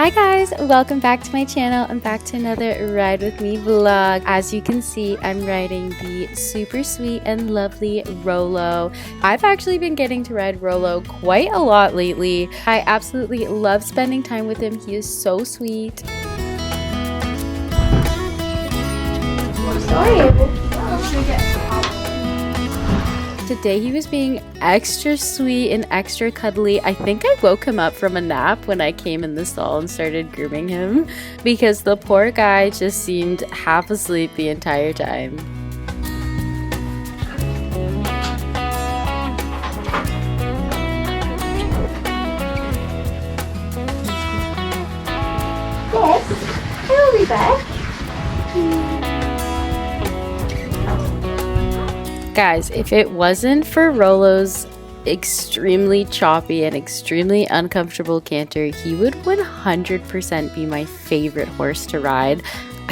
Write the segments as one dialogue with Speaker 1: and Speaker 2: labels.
Speaker 1: Hi guys, welcome back to my channel and back to another Ride With Me vlog. As you can see, I'm riding the super sweet and lovely Rolo. I've actually been getting to ride Rolo quite a lot lately. I absolutely love spending time with him. He is so sweet. Today he was being extra sweet and extra cuddly. I think I woke him up from a nap when I came in the stall and started grooming him because the poor guy just seemed half asleep the entire time.
Speaker 2: Yes, I will be back.
Speaker 1: Guys, if it wasn't for Rolo's extremely choppy and extremely uncomfortable canter, he would 100% be my favorite horse to ride.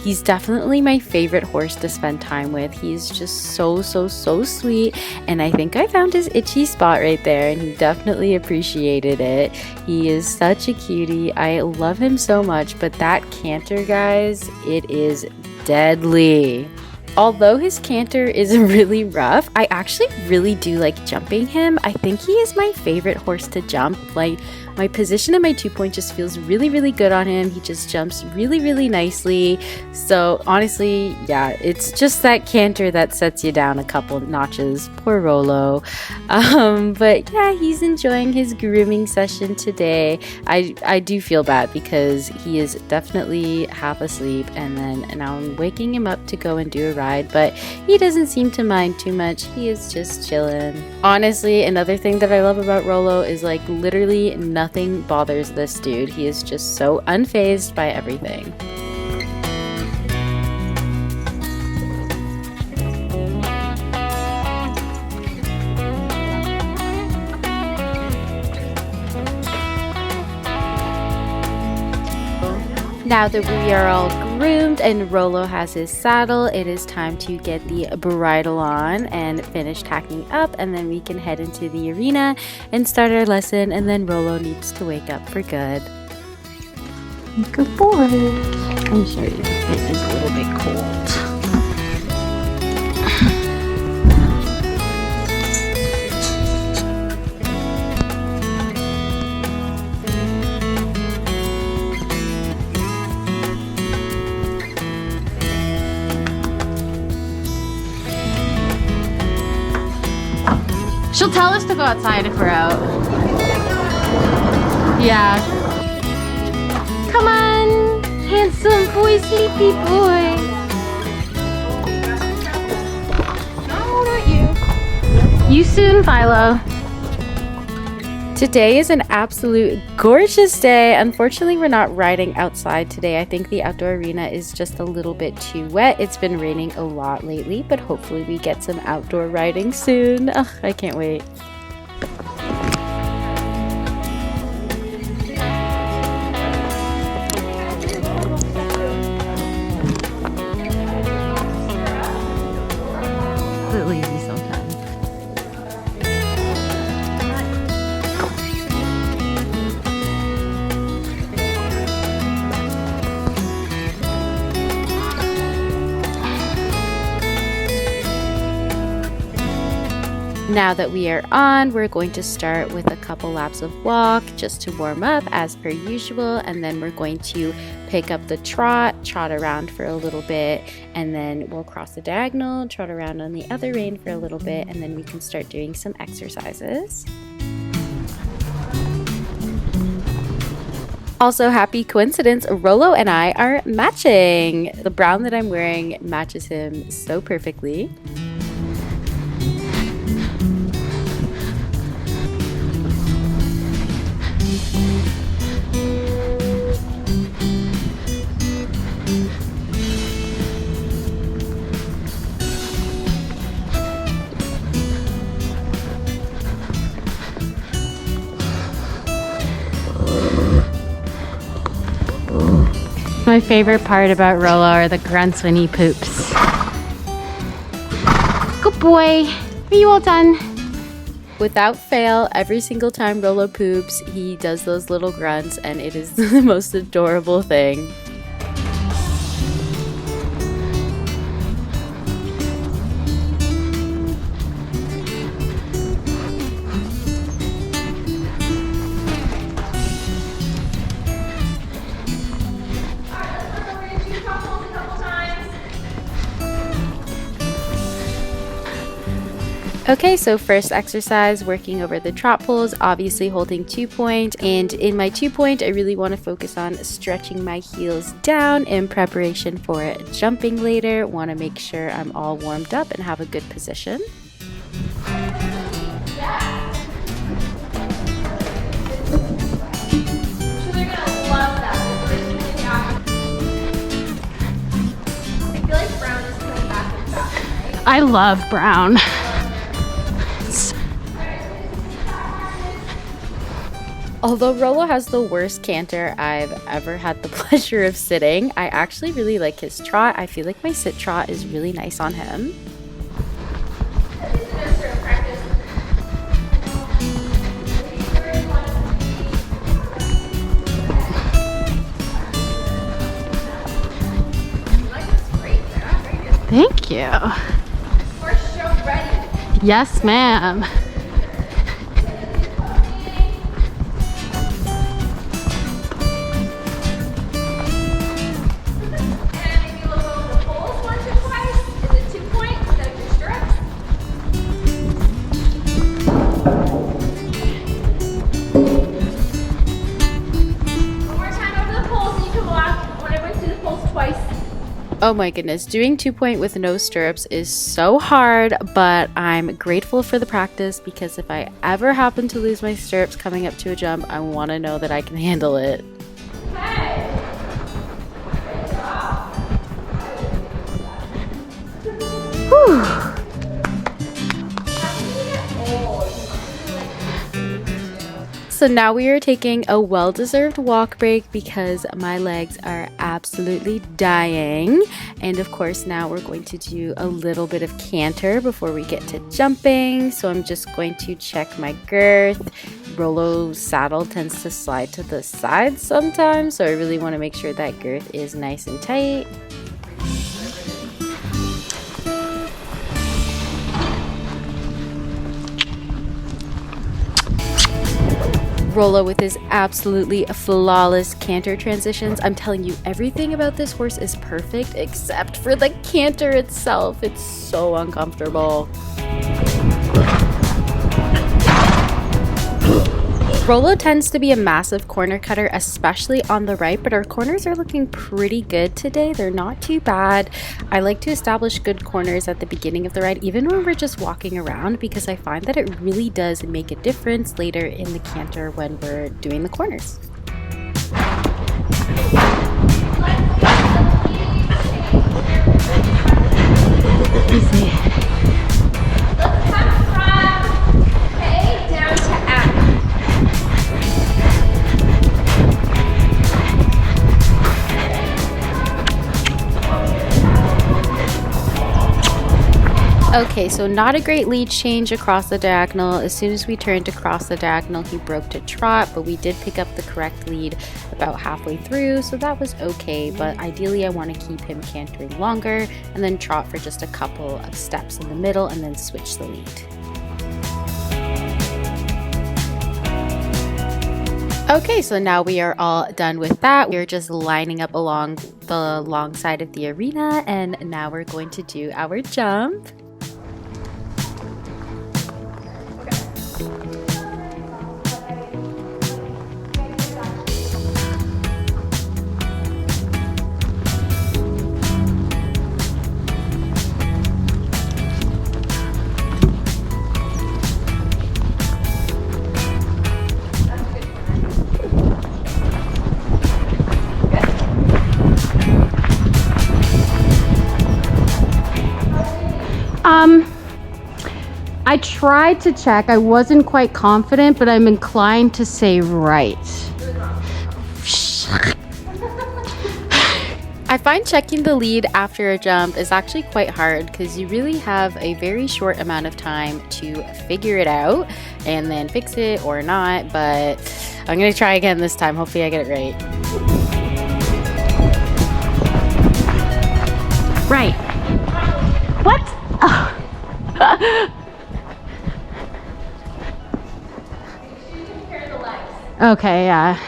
Speaker 1: He's definitely my favorite horse to spend time with. He's just so sweet, and I think I found his itchy spot right there, and he definitely appreciated it. He is such a cutie. I love him so much, but that canter, guys, it is deadly. Although his canter is really rough, I actually really do like jumping him. I think he is my favorite horse to jump. Like, my position and my 2-point just feels really good on him. He just jumps really nicely. So honestly, yeah, it's just that canter that sets you down a couple notches. Poor Rolo. But yeah, he's enjoying his grooming session today. I do feel bad because he is definitely half asleep, and then now I'm waking him up to go and do a ride, but he doesn't seem to mind too much. He is just chilling. Honestly, another thing that I love about Rolo is like literally nothing bothers this dude. He is just so unfazed by everything. Now that we are all groomed and Rolo has his saddle, it is time to get the bridle on and finish tacking up, and then we can head into the arena and start our lesson, and then Rolo needs to wake up for good.
Speaker 2: Good boy. I'm sorry, it is a little bit cold.
Speaker 1: She'll tell us to go outside if we're out. Yeah. Come on, handsome boy, sleepy boy. No, not you. You soon, Philo. Today is an absolute gorgeous day. Unfortunately, we're not riding outside today. I think the outdoor arena is just a little bit too wet. It's been raining a lot lately, but hopefully we get some outdoor riding soon. Ugh, I can't wait. A bit lazy sometimes. Now that we are on, we're going to start with a couple laps of walk just to warm up as per usual, and then we're going to pick up the trot around for a little bit, and then we'll cross the diagonal, trot around on the other rein for a little bit, and then we can start doing some exercises. Also, happy coincidence, Rolo and I are matching. The brown that I'm wearing matches him so perfectly. My favorite part about Rolo are the grunts when he poops. Good boy. Are you all done? Without fail, every single time Rolo poops, he does those little grunts, and it is the most adorable thing. Okay, so first exercise, working over the trot poles, obviously holding 2-point, and in my 2-point, I really want to focus on stretching my heels down in preparation for jumping later. Want to make sure I'm all warmed up and have a good position.
Speaker 2: I love brown.
Speaker 1: Although Rolo has the worst canter I've ever had the pleasure of sitting, I actually really like his trot. I feel like my sit trot is really nice on him.
Speaker 2: Thank you.
Speaker 3: Horse show ready.
Speaker 2: Yes, ma'am.
Speaker 1: Oh my goodness, doing 2-point with no stirrups is so hard, but I'm grateful for the practice because if I ever happen to lose my stirrups coming up to a jump, I want to know that I can handle it.
Speaker 3: Hey. Good job.
Speaker 2: Whew.
Speaker 1: So now we are taking a well-deserved walk break because my legs are absolutely dying. And of course now we're going to do a little bit of canter before we get to jumping. So I'm just going to check my girth. Rolo's saddle tends to slide to the side sometimes, so I really want to make sure that girth is nice and tight. Rolo with his absolutely flawless canter transitions. I'm telling you, everything about this horse is perfect except for the canter itself. It's so uncomfortable. Rolo tends to be a massive corner cutter, especially on the right, but our corners are looking pretty good today. They're not too bad. I like to establish good corners at the beginning of the ride, even when we're just walking around, because I find that it really does make a difference later in the canter when we're doing the corners.
Speaker 2: Easy.
Speaker 3: Let's come from A down to F.
Speaker 1: Okay, so not a great lead change across the diagonal. As soon as we turned to cross the diagonal, he broke to trot, but we did pick up the correct lead about halfway through, so that was okay. But ideally, I want to keep him cantering longer and then trot for just a couple of steps in the middle and then switch the lead. Okay, so now we are all done with that. We're just lining up along the long side of the arena, and now we're going to do our jump.
Speaker 2: I tried to check. I wasn't quite confident, but I'm inclined to say right.
Speaker 1: I find checking the lead after a jump is actually quite hard because you really have a very short amount of time to figure it out. and then fix it or not, but I'm gonna try again this time. Hopefully I get it right.
Speaker 2: Right. What? Oh. Okay, yeah.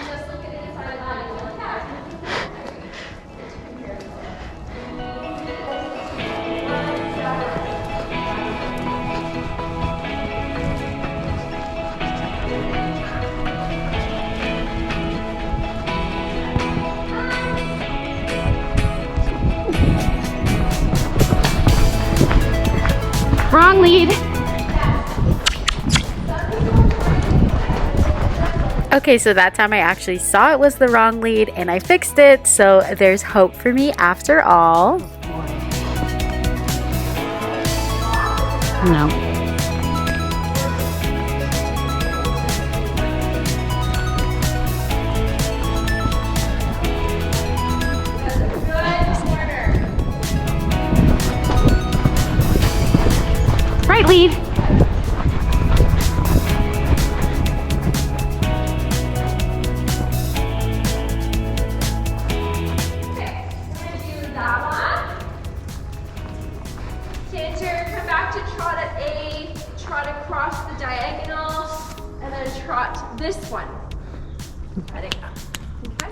Speaker 2: Wrong lead.
Speaker 1: Okay, so that time I actually saw it was the wrong lead and I fixed it, so there's hope for me after all.
Speaker 2: No. Right lead.
Speaker 3: Canter, come back to trot at A, trot across the diagonal, and then trot this one. Heading up. Okay?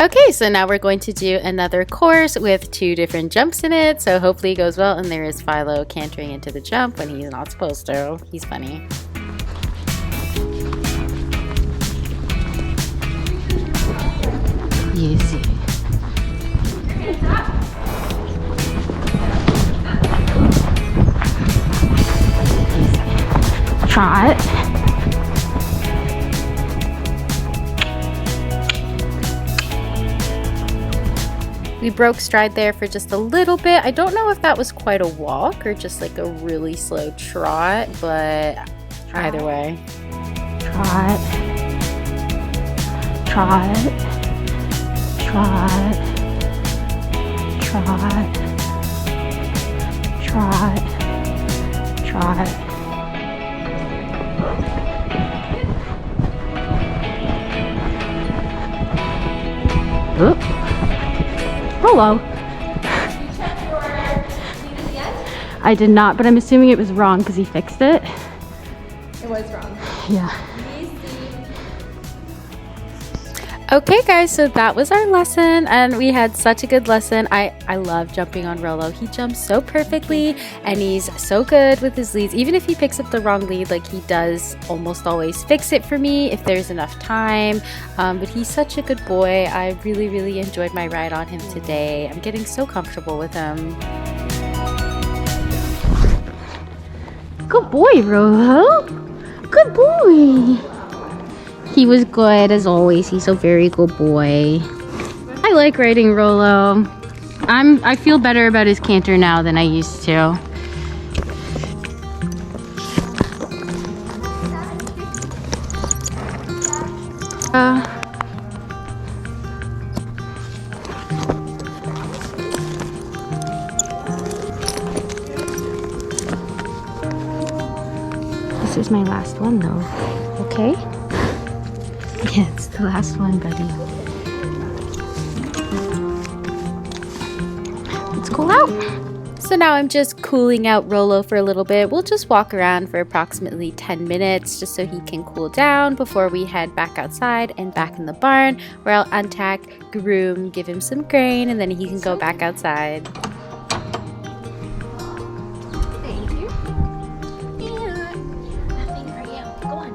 Speaker 1: Okay, so now we're going to do another course with 2 different jumps in it, so hopefully it goes well. And there is Philo cantering into the jump when he's not supposed to. He's funny.
Speaker 2: Easy.
Speaker 3: Hands up.
Speaker 2: Trot.
Speaker 1: We broke stride there for just a little bit. I don't know if that was quite a walk or just like a really slow trot, but either way.
Speaker 2: Trot. Trot. Trot. Trot. Trot. Trot. Oop. Rolo.
Speaker 3: You check your lead at the end?
Speaker 2: I did not, but I'm assuming it was wrong because he fixed it.
Speaker 3: It was wrong.
Speaker 2: Yeah.
Speaker 1: Okay guys, so that was our lesson and we had such a good lesson. I love jumping on Rolo. He jumps so perfectly and he's so good with his leads. Even if he picks up the wrong lead, like he does almost always fix it for me if there's enough time. But he's such a good boy. I really enjoyed my ride on him today. I'm getting so comfortable with him.
Speaker 2: Good boy, Rolo. Good boy. He was good as always. He's a very good boy. I like riding Rolo. I feel better about his canter now than I used to. This is my last one though. Okay? Yeah, it's the last one, buddy. Let's go out.
Speaker 1: So now I'm just cooling out Rolo for a little bit. We'll just walk around for approximately 10 minutes just so he can cool down before we head back outside and back in the barn where I'll untack, groom, give him some grain, and then he can go back outside.
Speaker 3: Thank you. Yeah. Nothing for you. Go on.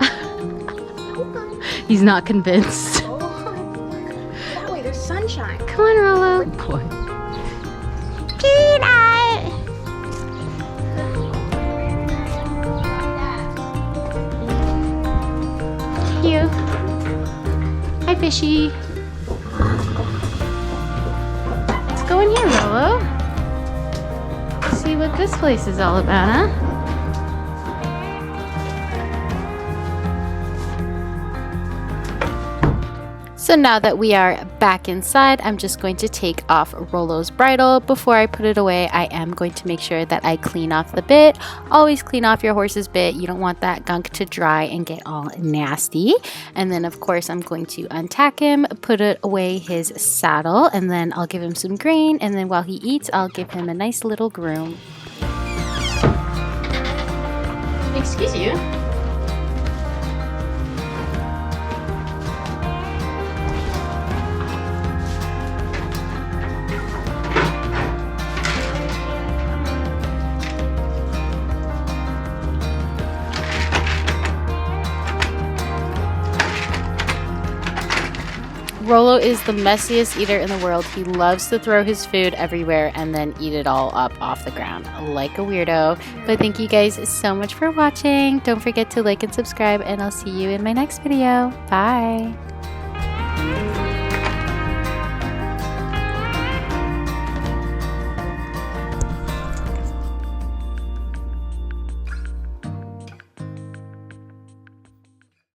Speaker 2: He's not convinced.
Speaker 3: Oh, wait, there's sunshine.
Speaker 2: Come on, Rolo. Boy. Peanut. You. Hi, fishy. Let's go in here, Rolo. See what this place is all about, huh?
Speaker 1: So now that we are back inside, I'm just going to take off Rolo's bridle. Before I put it away, I am going to make sure that I clean off the bit. Always clean off your horse's bit. You don't want that gunk to dry and get all nasty. And then of course I'm going to untack him, put away his saddle, and then I'll give him some grain, and then while he eats, I'll give him a nice little groom. Excuse you. Rolo is the messiest eater in the world. He loves to throw his food everywhere and then eat it all up off the ground like a weirdo. But thank you guys so much for watching. Don't forget to like and subscribe, and I'll see you in my next video. Bye.